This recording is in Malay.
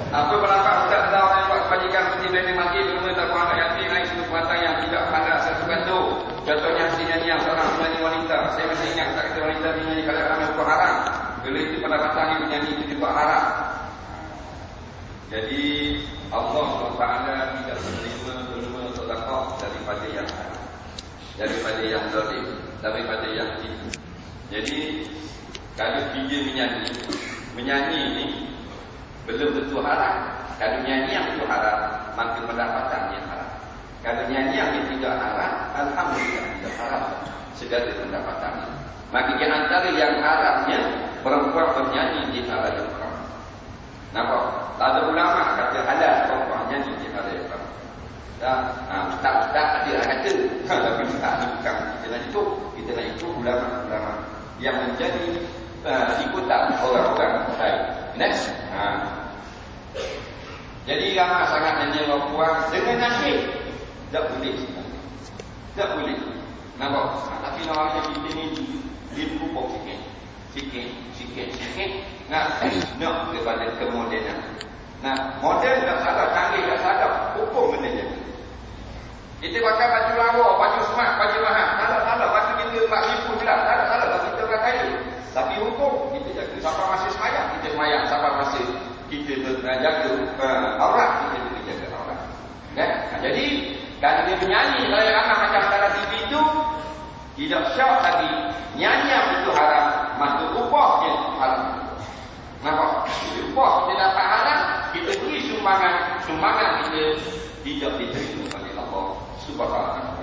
Apa pendapat Ustaz tentang orang yang buat kebajikan seperti bagi mati, berumur tak anak yatim, naik suatu perbuatan yang tidak halal satu kantu. Contohnya nyanyi seorang penyanyi wanita. Saya masih ingat Ustaz kata wanita menyanyi kalau ramai hukum haram. Bila itu pendapatannya menyanyi itu juga haram. Jadi Allah SWT tidak menerima derma sedekah daripada yang haram, daripada yang zalim, daripada yang tipu. Jadi kalau dia menyanyi ini belum tentu haram. Kalau nyanyi yang itu haram, maka pendapatannya haram. Kalau nyanyi yang tidak haram, alhamdulillah tidak haram segala pendapatannya. Maka di antara yang haramnya perempuan bernyanyi di hal yang haram. Nampak? Ada ulama kata halal perempuan nyanyi di hal yang haram. Tak ada kata. Tapi tak bukan kita nak itu ulama-ulama yang menjadi ikutan orang-orang baik. Next. Jadi ramai sangat nyanyi perempuan dengan nasib. Tak boleh. Tak boleh. Nampak? Tapi namanya kita ni dibuka sikit. Nak kepada kemodenan. Nah, modern tak salah, canggih tak salah, hukum benda je. Kita pakai baju lawa, baju smart, baju mahal. Salah, baju kita 4,000 je lah. Salah, baju kita berkaya. Tapi hukum, kita jaga. Siapa masih semayang, kita semayang. Siapa masih kita jaga aurat, kita juga jaga aurat. Kan? Jadi, kalau dia menyanyi, kalau anak macam dalam TV itu, tidak syak lagi. Nyanyian itu haram, maka upahnya haram. Nampak? Bila upah kita dapat haram, kita beri sumbangan kita tidak diterima oleh Allah Subhanahu